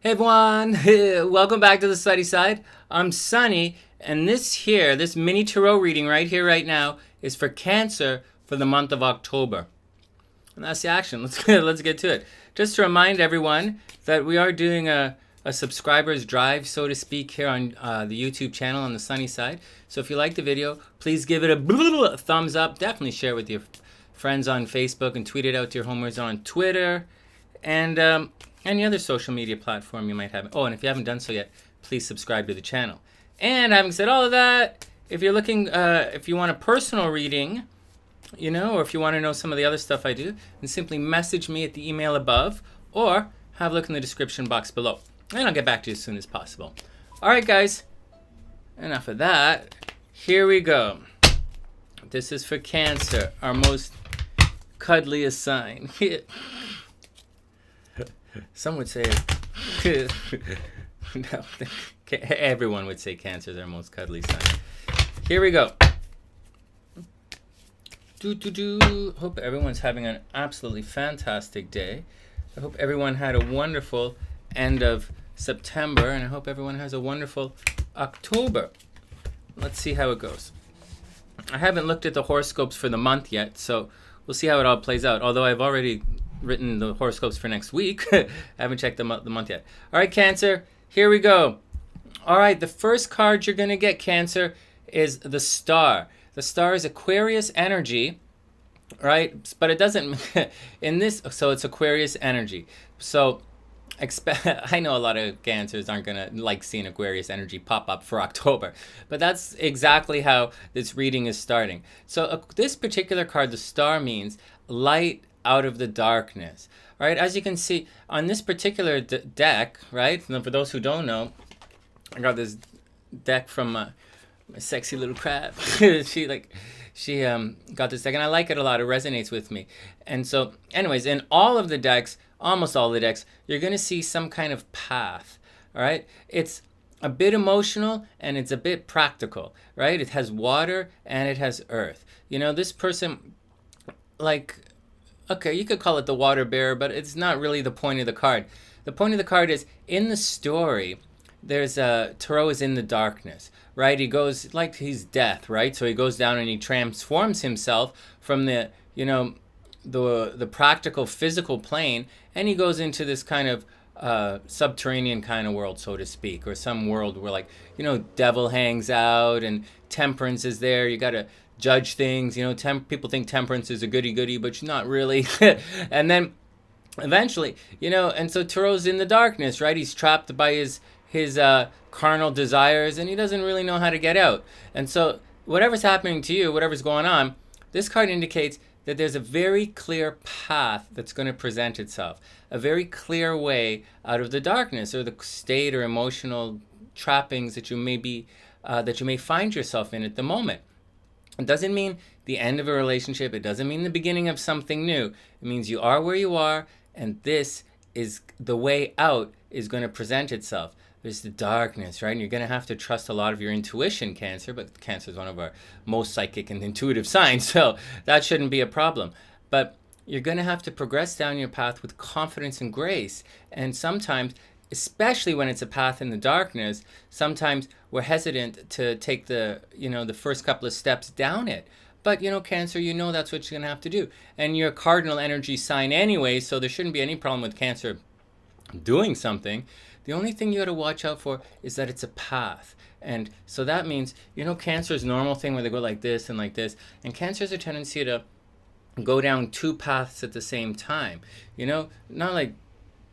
Hey everyone, welcome back to the study side. I'm Sonny, and this mini tarot reading right here, right now, is for Cancer for the month of October. And that's the action. Let's get to it. Just to remind everyone that we are doing a subscribers drive, so to speak, here on the YouTube channel on the Sunny side. So if you like the video, please give it a thumbs up. Definitely share it with your friends on Facebook and tweet it out to your homers on Twitter and any other social media platform you might have. Oh, and if you haven't done so yet, please subscribe to the channel. And having said all of that, if you're looking, if you want a personal reading, or if you want to know some of the other stuff I do, then simply message me at the email above or have a look in the description box below. And I'll get back to you as soon as possible. All right, guys, enough of that. Here we go. This is for Cancer, our most cuddliest sign. Some would say, no, everyone would say Cancer is our most cuddly sign. Here we go. Hope everyone's having an absolutely fantastic day. I hope everyone had a wonderful end of September, and I hope everyone has a wonderful October. Let's see how it goes. I haven't looked at the horoscopes for the month yet, so we'll see how it all plays out. Although I've already written the horoscopes for next week. I haven't checked the month yet. All right, Cancer, here we go. All right, the first card you're going to get, Cancer, is the Star. The Star is Aquarius energy, right? But it doesn't, so it's Aquarius energy. So I know a lot of Cancers aren't going to like seeing Aquarius energy pop up for October, but that's exactly how this reading is starting. So this particular card, the Star, means light out of the darkness, right? As you can see on this particular deck, right? And for those who don't know, I got this deck from my sexy little crab. she got this deck, and I like it a lot. It resonates with me. And so, anyways, in all of the decks, almost all the decks, you're going to see some kind of path, all right? It's a bit emotional and it's a bit practical, right? It has water and it has earth. This person, okay, you could call it the water bearer, but it's not really the point of the card. The point of the card is, in the story, Tarot is in the darkness, right? He goes, like he's death, right? So he goes down and he transforms himself from the practical physical plane, and he goes into this kind of subterranean kind of world, so to speak, or some world where, devil hangs out and temperance is there. You got to judge things, people think temperance is a goody-goody, but not really. And then eventually, and so Tarot's in the darkness, right? He's trapped by his carnal desires, and he doesn't really know how to get out. And so whatever's happening to you, whatever's going on, this card indicates that there's a very clear path that's going to present itself, a very clear way out of the darkness or the state or emotional trappings that you may find yourself in at the moment. It doesn't mean the end of a relationship. It doesn't mean the beginning of something new. It means you are where you are, and this is the way out is going to present itself. There's the darkness, right? And you're going to have to trust a lot of your intuition, Cancer, but Cancer is one of our most psychic and intuitive signs, so that shouldn't be a problem. But you're going to have to progress down your path with confidence and grace, and sometimes, especially when it's a path in the darkness, sometimes we're hesitant to take the first couple of steps down it. But, Cancer, that's what you're going to have to do. And you're a cardinal energy sign anyway, so there shouldn't be any problem with Cancer doing something. The only thing you got to watch out for is that it's a path. And so that means, Cancer's normal thing where they go like this and like this. And Cancer has a tendency to go down two paths at the same time. Not like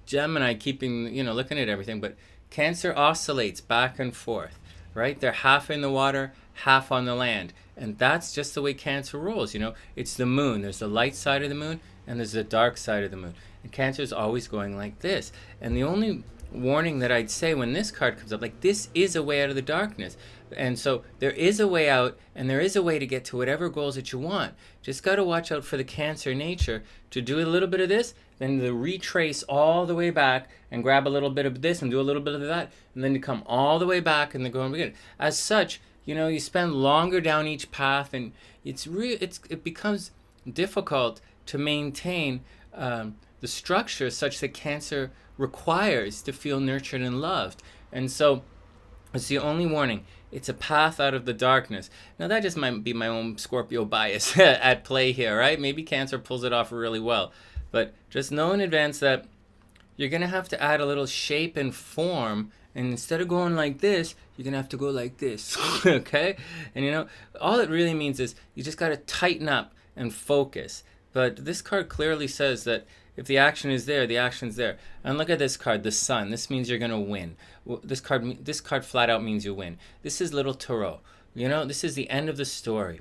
Gemini keeping, looking at everything, but Cancer oscillates back and forth, right? They're half in the water, half on the land. And that's just the way Cancer rolls, It's the moon. There's the light side of the moon and there's the dark side of the moon. And Cancer is always going like this. And the only warning that I'd say when this card comes up, this is a way out of the darkness. And so there is a way out, and there is a way to get to whatever goals that you want. Just got to watch out for the Cancer nature to do a little bit of this, then to retrace all the way back and grab a little bit of this and do a little bit of that, and then to come all the way back and then go and begin. As such, you spend longer down each path, and it becomes difficult to maintain the structure such that Cancer requires to feel nurtured and loved. And so it's the only warning. It's a path out of the darkness. Now that just might be my own Scorpio bias at play here, right? Maybe Cancer pulls it off really well. But just know in advance that you're going to have to add a little shape and form. And instead of going like this, you're going to have to go like this, okay? And all it really means is you just got to tighten up and focus. But this card clearly says that if the action is there, the action's there. And look at this card, the Sun. This means you're going to win. This card flat out means you win. This is little tarot. This is the end of the story.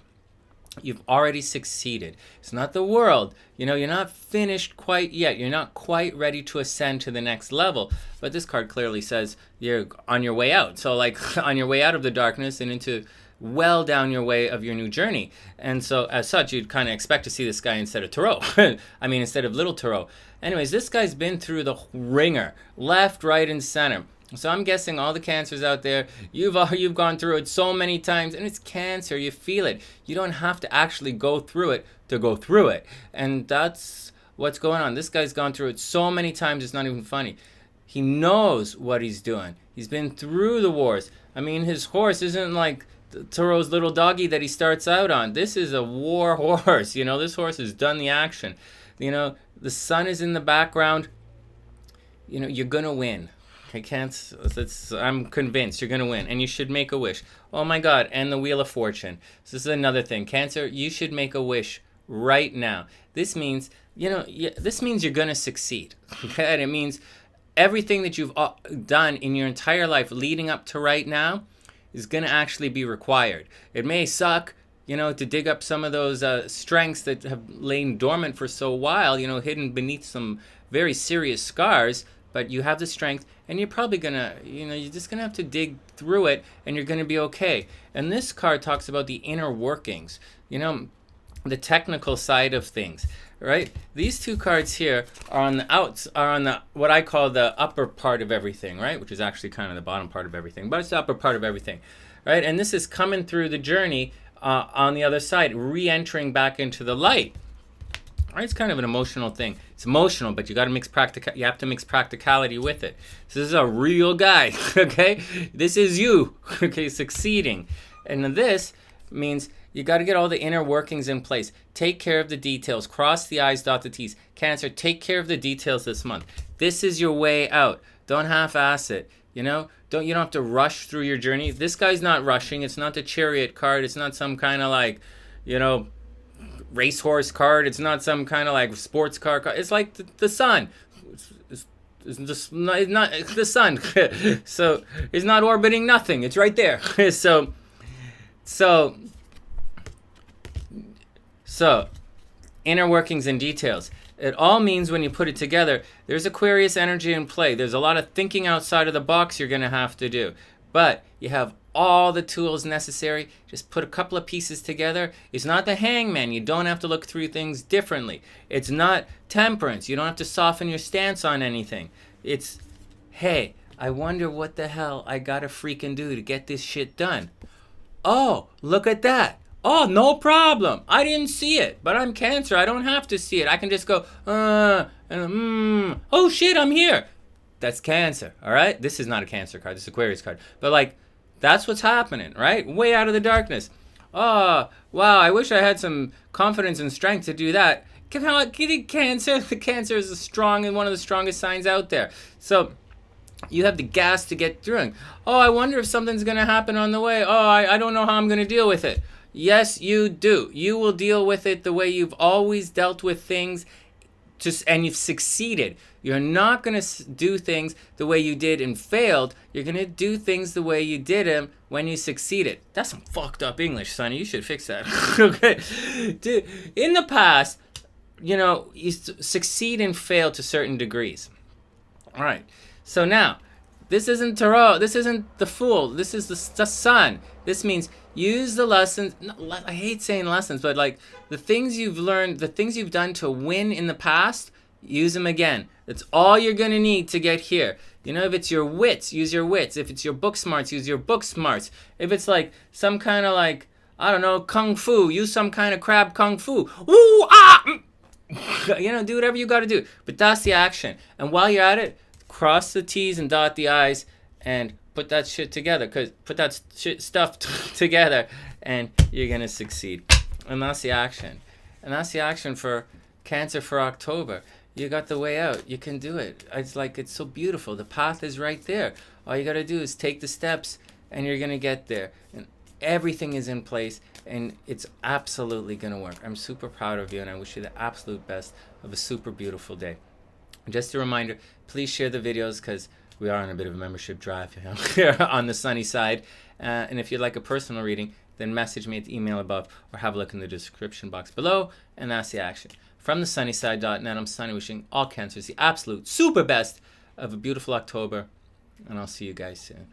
You've already succeeded. It's not the world. You're not finished quite yet. You're not quite ready to ascend to the next level. But this card clearly says you're on your way out. So like on your way out of the darkness and into well down your way of your new journey. And so as such, you'd kind of expect to see this guy instead of tarot. Instead of little tarot. Anyways, this guy's been through the ringer, left, right, and center. So I'm guessing all the Cancers out there, you've gone through it so many times, and it's Cancer. You feel it. You don't have to actually go through it to go through it. And that's what's going on. This guy's gone through it so many times, it's not even funny. He knows what he's doing. He's been through the wars. His horse isn't like Tarot's little doggy that he starts out on. This is a war horse. This horse has done the action. The sun is in the background. You're going to win. I'm convinced you're going to win, and you should make a wish. Oh my God, and the Wheel of Fortune. So this is another thing. Cancer, you should make a wish right now. This means, this means you're going to succeed. Okay? And it means everything that you've done in your entire life leading up to right now is going to actually be required. It may suck, to dig up some of those strengths that have lain dormant for so while, hidden beneath some very serious scars, but you have the strength, and you're probably gonna, you're just gonna have to dig through it, and you're gonna be okay. And this card talks about the inner workings, the technical side of things, right? These two cards here are on the what I call the upper part of everything, right? Which is actually kind of the bottom part of everything, but it's the upper part of everything, right? And this is coming through the journey on the other side, re-entering back into the light. Right, it's kind of an emotional thing. It's emotional, but you got to mix you have to mix practicality with it. So this is a real guy, okay? This is you, okay, succeeding. And this means you got to get all the inner workings in place. Take care of the details. Cross the I's, dot the T's. Cancer, take care of the details this month. This is your way out. Don't half-ass it. You don't have to rush through your journey. This guy's not rushing. It's not the Chariot card. It's not some kind of like, racehorse card. It's not some kind of like sports car card. It's like the sun. It's not the sun. So it's not orbiting nothing. It's right there. So inner workings and details. It all means when you put it together, there's Aquarius energy in play. There's a lot of thinking outside of the box you're going to have to do. But you have all the tools necessary. Just put a couple of pieces together. It's not the Hangman. You don't have to look through things differently. It's not Temperance. You don't have to soften your stance on anything. It's, hey, I wonder what the hell I gotta freaking do to get this shit done. Oh, look at that. Oh, no problem. I didn't see it, but I'm Cancer. I don't have to see it. I can just go, oh shit, I'm here. That's Cancer, all right? This is not a Cancer card. This is Aquarius card. But like, that's what's happening, right? Way out of the darkness. Oh, wow, I wish I had some confidence and strength to do that. Cancer. The Cancer is strong and one of the strongest signs out there. So you have the gas to get through. Oh, I wonder if something's going to happen on the way. Oh, I don't know how I'm going to deal with it. Yes, you do. You will deal with it the way you've always dealt with things, and you've succeeded. You're not going to do things the way you did and failed. You're going to do things the way you did them when you succeeded. That's some fucked up English, Sonny. You should fix that. Okay. Dude, in the past, you succeed and fail to certain degrees. All right. So now, this isn't tarot. This isn't the Fool. This is the Sun. This means use the lessons. I hate saying lessons, but like the things you've learned, the things you've done to win in the past, use them again. That's all you're going to need to get here. If it's your wits, use your wits. If it's your book smarts, use your book smarts. If it's like some kind of like, I don't know, kung fu, use some kind of crab kung fu. Ooh, ah! You know, do whatever you got to do. But that's the action. And while you're at it, cross the T's and dot the I's and put that shit together. Put that stuff together and you're going to succeed. And that's the action. And that's the action for Cancer for October. You got the way out. You can do it. It's so beautiful. The path is right there. All you got to do is take the steps and you're going to get there. And everything is in place and it's absolutely going to work. I'm super proud of you and I wish you the absolute best of a super beautiful day. Just a reminder, please share the videos because we are on a bit of a membership drive here on the sunny side. And if you'd like a personal reading, then message me at the email above or have a look in the description box below, and that's the action. From thesunnyside.net, I'm Sonny, wishing all Cancers the absolute super best of a beautiful October, and I'll see you guys soon.